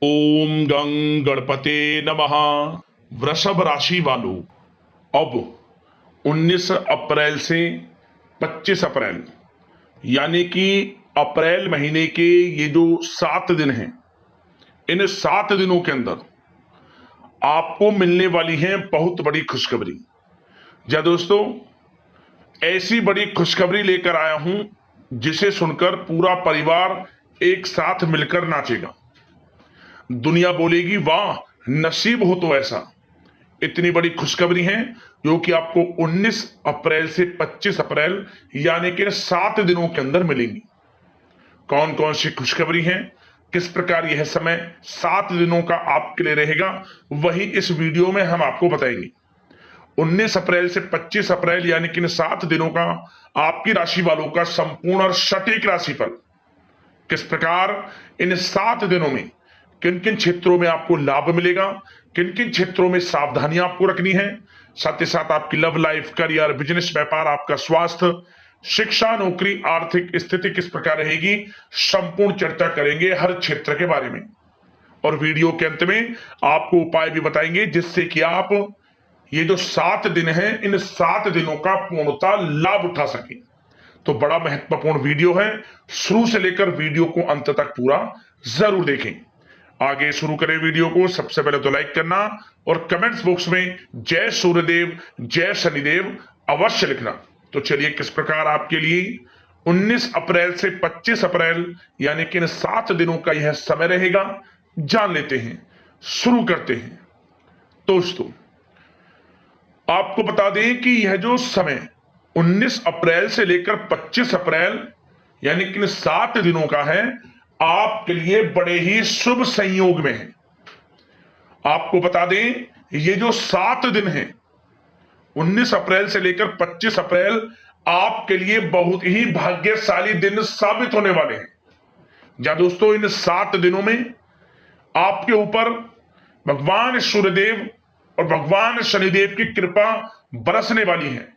ओम गं गणपते नमः। वृषभ राशि वालों, अब 19 अप्रैल से 25 अप्रैल यानी कि अप्रैल महीने के ये जो 7 दिन हैं, इन 7 दिनों के अंदर आपको मिलने वाली है बहुत बड़ी खुशखबरी। जी दोस्तों, ऐसी बड़ी खुशखबरी लेकर आया हूं जिसे सुनकर पूरा परिवार एक साथ मिलकर नाचेगा। दुनिया बोलेगी वाह, नसीब हो तो ऐसा। इतनी बड़ी खुशखबरी है जो कि आपको 19 अप्रैल से 25 अप्रैल यानी कि 7 दिनों के अंदर मिलेंगी। कौन कौन सी खुशखबरी है, किस प्रकार यह समय 7 दिनों का आपके लिए रहेगा, वही इस वीडियो में हम आपको बताएंगे। 19 अप्रैल से 25 अप्रैल यानी कि इन 7 दिनों का आपकी राशि वालों का संपूर्ण और सटीक राशिफल किस प्रकार इन 7 दिनों में किन किन क्षेत्रों में आपको लाभ मिलेगा, किन किन क्षेत्रों में सावधानियां आपको रखनी है, साथ ही साथ आपकी लव लाइफ, करियर, बिजनेस, व्यापार, आपका स्वास्थ्य, शिक्षा, नौकरी, आर्थिक स्थिति किस प्रकार रहेगी, संपूर्ण चर्चा करेंगे हर क्षेत्र के बारे में। और वीडियो के अंत में आपको उपाय भी बताएंगे जिससे कि आप ये जो 7 दिन हैं, इन 7 दिनों का पूर्णतः लाभ उठा सके। तो बड़ा महत्वपूर्ण वीडियो है, शुरू से लेकर वीडियो को अंत तक पूरा जरूर देखें। आगे शुरू करें वीडियो को। सबसे पहले तो लाइक करना और कमेंट्स बॉक्स में जय सूर्यदेव, जय शनिदेव अवश्य लिखना। तो चलिए, किस प्रकार आपके लिए 19 अप्रैल से 25 अप्रैल यानी कि इन 7 दिनों का यह समय रहेगा, जान लेते हैं, शुरू करते हैं। दोस्तों, आपको बता दें कि यह जो समय 19 अप्रैल से लेकर 25 अप्रैल यानी कि 7 दिनों का है, आपके लिए बड़े ही शुभ संयोग में है। आपको बता दें, ये जो 7 दिन हैं 19 अप्रैल से लेकर 25 अप्रैल आपके लिए बहुत ही भाग्यशाली दिन साबित होने वाले हैं। जा दोस्तों, इन 7 दिनों में आपके ऊपर भगवान सूर्यदेव और भगवान शनिदेव की कृपा बरसने वाली है।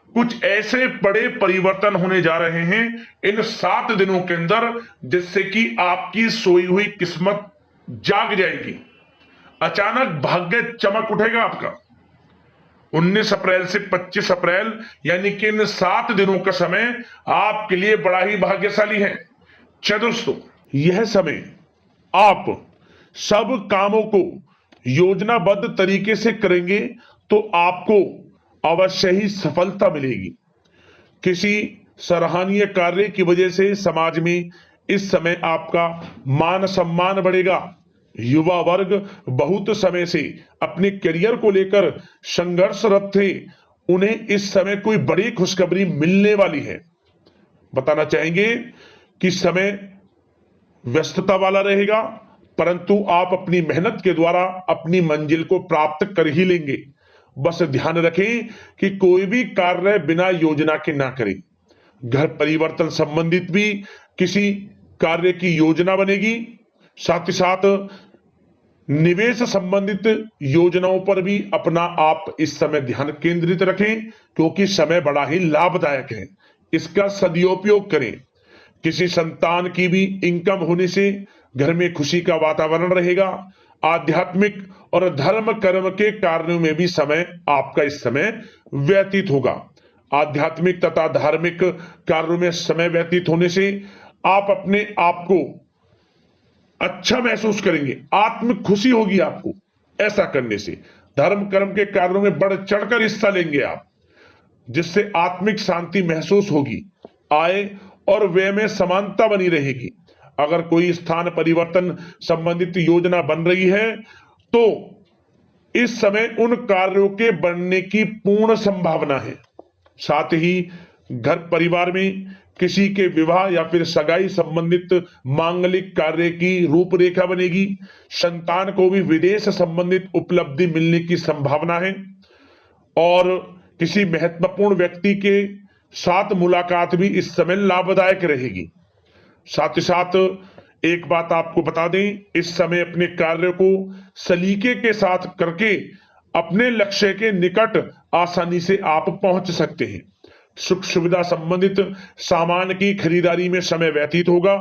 कुछ ऐसे बड़े परिवर्तन होने जा रहे हैं इन 7 दिनों के अंदर जिससे कि आपकी सोई हुई किस्मत जाग जाएगी। अचानक भाग्य चमक उठेगा आपका। 19 अप्रैल से 25 अप्रैल यानी कि इन 7 दिनों का समय आपके लिए बड़ा ही भाग्यशाली है। दोस्तों, यह समय आप सब कामों को योजनाबद्ध तरीके से करेंगे तो आपको अवश्य ही सफलता मिलेगी। किसी सराहनीय कार्य की वजह से समाज में इस समय आपका मान सम्मान बढ़ेगा। युवा वर्ग बहुत समय से अपने करियर को लेकर संघर्षरत थे, उन्हें इस समय कोई बड़ी खुशखबरी मिलने वाली है। बताना चाहेंगे कि समय व्यस्तता वाला रहेगा, परंतु आप अपनी मेहनत के द्वारा अपनी मंजिल को प्राप्त कर ही लेंगे। बस ध्यान रखें कि कोई भी कार्य बिना योजना के ना करें। घर परिवर्तन संबंधित भी किसी कार्य की योजना बनेगी। साथ ही साथ निवेश संबंधित योजनाओं पर भी अपना आप इस समय ध्यान केंद्रित रखें, क्योंकि समय बड़ा ही लाभदायक है। इसका सदुपयोग करें। किसी संतान की भी इनकम होने से घर में खुशी का वातावरण रहेगा। आध्यात्मिक और धर्म कर्म के कार्यों में भी समय आपका इस समय व्यतीत होगा। आध्यात्मिक तथा धार्मिक कार्यों में समय व्यतीत होने से आप अपने आप को अच्छा महसूस करेंगे, आत्मिक खुशी होगी आपको। ऐसा करने से धर्म कर्म के कार्यों में बढ़ चढ़कर हिस्सा लेंगे आप, जिससे आत्मिक शांति महसूस होगी। आय और व्यय में समानता बनी रहेगी। अगर कोई स्थान परिवर्तन संबंधित योजना बन रही है तो इस समय उन कार्यों के बनने की पूर्ण संभावना है। साथ ही घर परिवार में किसी के विवाह या फिर सगाई संबंधित मांगलिक कार्य की रूपरेखा बनेगी। संतान को भी विदेश संबंधित उपलब्धि मिलने की संभावना है और किसी महत्वपूर्ण व्यक्ति के साथ मुलाकात भी इस समय लाभदायक रहेगी। साथ ही साथ एक बात आपको बता दें, इस समय अपने कार्य को सलीके के साथ करके अपने लक्ष्य के निकट आसानी से आप पहुंच सकते हैं। सुख सुविधा संबंधित सामान की खरीदारी में समय व्यतीत होगा।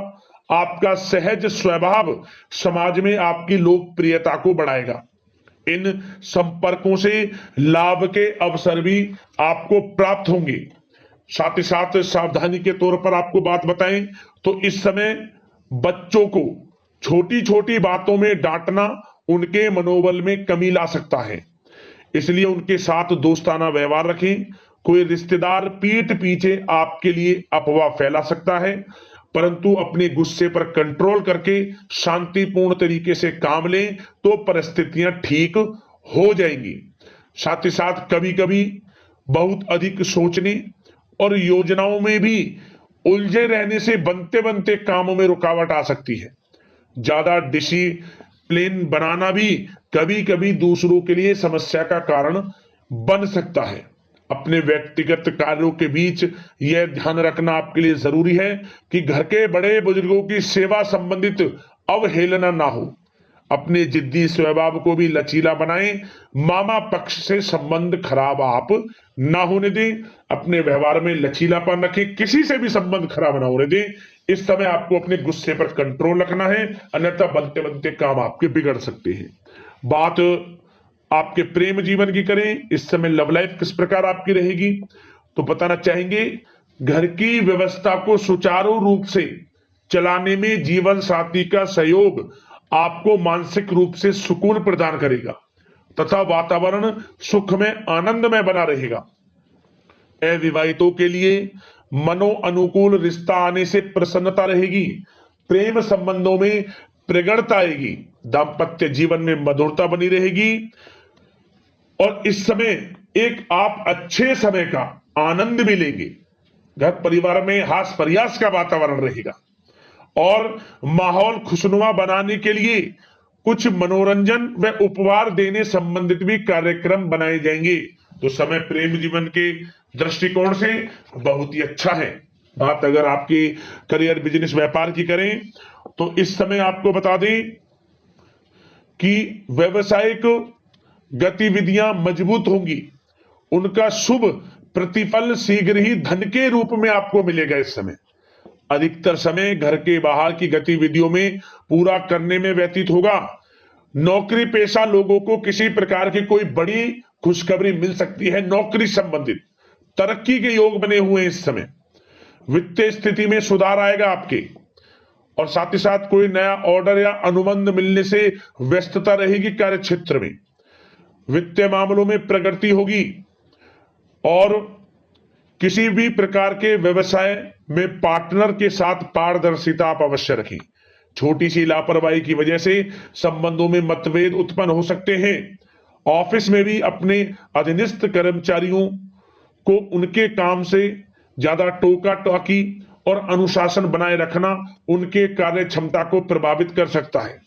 आपका सहज स्वभाव समाज में आपकी लोकप्रियता को बढ़ाएगा। इन संपर्कों से लाभ के अवसर भी आपको प्राप्त होंगे। साथ ही साथ सावधानी के तौर पर आपको बात बताएं तो इस समय बच्चों को छोटी छोटी बातों में डांटना उनके मनोबल में कमी ला सकता है, इसलिए उनके साथ दोस्ताना व्यवहार रखें। कोई रिश्तेदार पीठ पीछे आपके लिए अफवाह फैला सकता है, परंतु अपने गुस्से पर कंट्रोल करके शांतिपूर्ण तरीके से काम लें तो परिस्थितियां ठीक हो जाएंगी। साथ ही साथ कभी कभी बहुत अधिक सोचने और योजनाओं में भी उलझे रहने से बनते बनते कामों में रुकावट आ सकती है। ज्यादा डिसिप्लिन बनाना भी कभी कभी दूसरों के लिए समस्या का कारण बन सकता है। अपने व्यक्तिगत कार्यों के बीच यह ध्यान रखना आपके लिए जरूरी है कि घर के बड़े बुजुर्गों की सेवा संबंधित अवहेलना ना हो। अपने जिद्दी स्वभाव को भी लचीला बनाएं। मामा पक्ष से संबंध खराब आप ना होने दें। अपने व्यवहार में लचीलापन रखें, किसी से भी संबंध खराब ना होने दें। इस समय आपको अपने गुस्से पर कंट्रोल रखना है, अन्यथा बनते बनते काम आपके बिगड़ सकते हैं। बात आपके प्रेम जीवन की करें, इस समय लव लाइफ किस प्रकार आपकी रहेगी तो बताना चाहेंगे। घर की व्यवस्था को सुचारू रूप से चलाने में जीवन साथी का सहयोग आपको मानसिक रूप से सुकून प्रदान करेगा तथा वातावरण सुख में आनंद में बना रहेगा। अविवाहितों के लिए मनो अनुकूल रिश्ता आने से प्रसन्नता रहेगी। प्रेम संबंधों में प्रगढ़ता आएगी। दाम्पत्य जीवन में मधुरता बनी रहेगी और इस समय एक आप अच्छे समय का आनंद भी लेंगे। घर परिवार में हास प्रयास का वातावरण रहेगा और माहौल खुशनुमा बनाने के लिए कुछ मनोरंजन व उपहार देने संबंधित भी कार्यक्रम बनाए जाएंगे। तो समय प्रेम जीवन के दृष्टिकोण से बहुत ही अच्छा है। बात अगर आपकी करियर बिजनेस व्यापार की करें तो इस समय आपको बता दें कि व्यवसायिक गतिविधियां मजबूत होंगी। उनका शुभ प्रतिफल शीघ्र ही धन के रूप में आपको मिलेगा। इस समय अधिकतर समय घर के बाहर की गतिविधियों में पूरा करने में व्यतीत होगा। नौकरी पेशा लोगों को किसी प्रकार की कोई बड़ी खुशखबरी मिल सकती है। नौकरी संबंधित तरक्की के योग बने हुए हैं। इस समय वित्तीय स्थिति में सुधार आएगा आपके, और साथ ही साथ कोई नया ऑर्डर या अनुबंध मिलने से व्यस्तता रहेगी। कार्य क्षेत्र में वित्तीय मामलों में प्रगति होगी और किसी भी प्रकार के व्यवसाय में पार्टनर के साथ पारदर्शिता आप अवश्य रखें। छोटी सी लापरवाही की वजह से संबंधों में मतभेद उत्पन्न हो सकते हैं। ऑफिस में भी अपने अधीनस्थ कर्मचारियों को उनके काम से ज्यादा टोका टाकी और अनुशासन बनाए रखना उनके कार्य क्षमता को प्रभावित कर सकता है।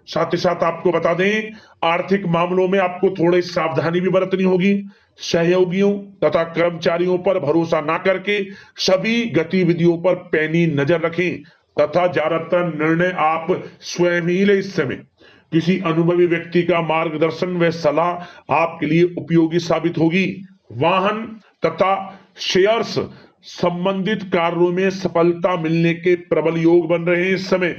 साथ ही साथ आपको बता दें, आर्थिक मामलों में आपको थोड़ी सावधानी भी बरतनी होगी। सहयोगियों तथा कर्मचारियों पर भरोसा ना करके सभी गतिविधियों पर पैनी नजर रखें तथा ज्यादातर निर्णय आप स्वयं ही लें। इस समय किसी अनुभवी व्यक्ति का मार्गदर्शन व सलाह आपके लिए उपयोगी साबित होगी। वाहन तथा शेयर्स संबंधित कार्यों में सफलता मिलने के प्रबल योग बन रहे हैं इस समय।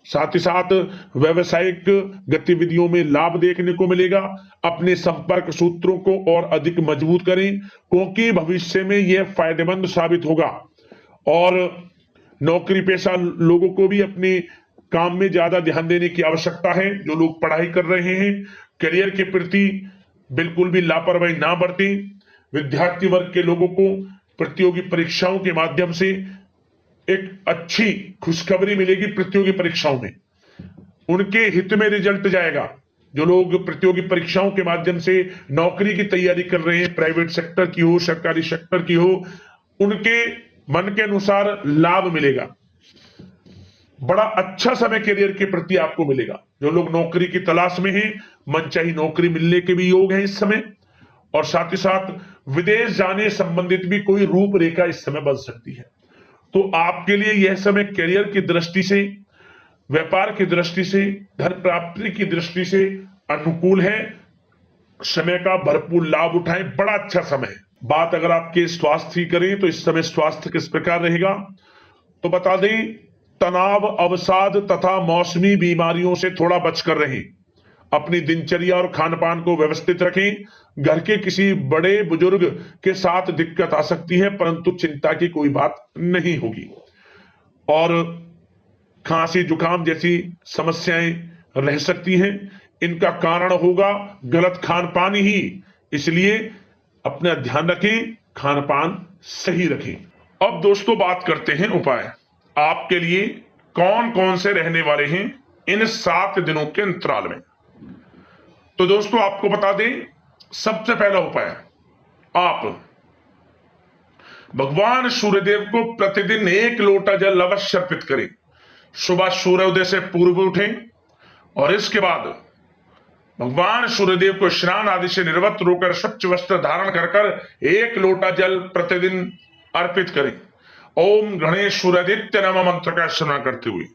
साथ ही साथ व्यवसायिक गतिविधियों में लाभ देखने को मिलेगा। अपने संपर्क सूत्रों को और अधिक मजबूत करें क्योंकि भविष्य में यह फायदेमंद साबित होगा। और नौकरी पेशा लोगों को भी अपने काम में ज्यादा ध्यान देने की आवश्यकता है। जो लोग पढ़ाई कर रहे हैं, करियर के प्रति बिल्कुल भी लापरवाही ना बरतें। विद्यार्थी वर्ग के लोगों को प्रतियोगी परीक्षाओं के माध्यम से एक अच्छी खुशखबरी मिलेगी। प्रतियोगी परीक्षाओं में उनके हित में रिजल्ट जाएगा। जो लोग प्रतियोगी परीक्षाओं के माध्यम से नौकरी की तैयारी कर रहे हैं, प्राइवेट सेक्टर की हो, सरकारी सेक्टर की हो, उनके मन के अनुसार लाभ मिलेगा। बड़ा अच्छा समय करियर के प्रति आपको मिलेगा। जो लोग नौकरी की तलाश में हैं, मनचाही नौकरी मिलने के भी योग हैं इस समय। और साथ ही साथ विदेश जाने संबंधित भी कोई रूपरेखा इस समय बन सकती है। तो आपके लिए यह समय करियर की दृष्टि से, व्यापार की दृष्टि से, धन प्राप्ति की दृष्टि से अनुकूल है। समय का भरपूर लाभ उठाएं, बड़ा अच्छा समय है। बात अगर आपके स्वास्थ्य की करें तो इस समय स्वास्थ्य किस प्रकार रहेगा तो बता दें तनाव, अवसाद तथा मौसमी बीमारियों से थोड़ा बचकर रहें। अपनी दिनचर्या और खान पान को व्यवस्थित रखें। घर के किसी बड़े बुजुर्ग के साथ दिक्कत आ सकती है, परंतु चिंता की कोई बात नहीं होगी। और खांसी जुकाम जैसी समस्याएं रह सकती हैं, इनका कारण होगा गलत खान पान ही। इसलिए अपना ध्यान रखें, खान पान सही रखें। अब दोस्तों बात करते हैं उपाय आपके लिए कौन कौन से रहने वाले हैं इन 7 दिनों के अंतराल में। तो दोस्तों आपको बता दें, सबसे पहला उपाय, आप भगवान सूर्यदेव को प्रतिदिन 1 लोटा जल अवश्य अर्पित करें। सुबह सूर्योदय से पूर्व उठें और इसके बाद भगवान सूर्यदेव को स्नान आदि से निर्वस्त्र होकर स्वच्छ वस्त्र धारण कर 1 लोटा जल प्रतिदिन अर्पित करें। ओम गणेश सूर्यादित्य नमः मंत्र का स्मरण करते हुए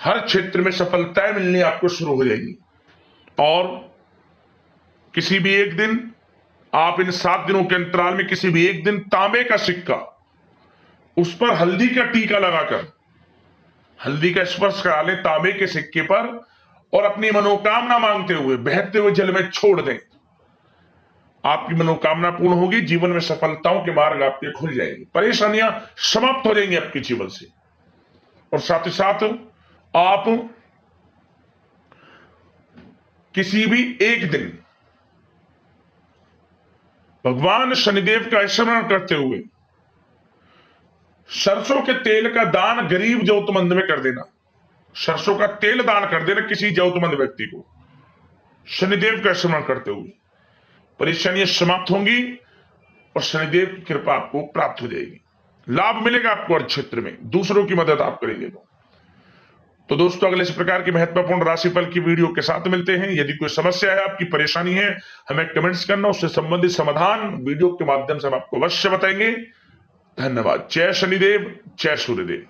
हर क्षेत्र में सफलताएं मिलनी आपको शुरू हो जाएगी। और किसी भी एक दिन आप इन 7 दिनों के अंतराल में किसी भी एक दिन तांबे का सिक्का, उस पर हल्दी का टीका लगाकर हल्दी का स्पर्श करा लें तांबे के सिक्के पर और अपनी मनोकामना मांगते हुए बहते हुए जल में छोड़ दें। आपकी मनोकामना पूर्ण होगी, जीवन में सफलताओं के मार्ग आपके खुल जाएंगे, परेशानियां समाप्त हो जाएंगी आपके जीवन से। और साथ ही साथ आप किसी भी एक दिन भगवान शनिदेव का स्मरण करते हुए सरसों के तेल का दान गरीब जरूरतमंद में कर देना। सरसों का तेल दान कर देना किसी जरूरतमंद व्यक्ति को, शनिदेव का स्मरण करते हुए परेशानियां समाप्त होंगी और शनिदेव की कृपा आपको प्राप्त हो जाएगी। लाभ मिलेगा आपको हर क्षेत्र में, दूसरों की मदद आप करेंगे तो दोस्तों अगले इस प्रकार की महत्वपूर्ण राशिफल की वीडियो के साथ मिलते हैं। यदि कोई समस्या है, आपकी परेशानी है, हमें कमेंट्स करना, उससे संबंधित समाधान वीडियो के माध्यम से हम आपको अवश्य बताएंगे। धन्यवाद। जय शनिदेव, जय सूर्यदेव।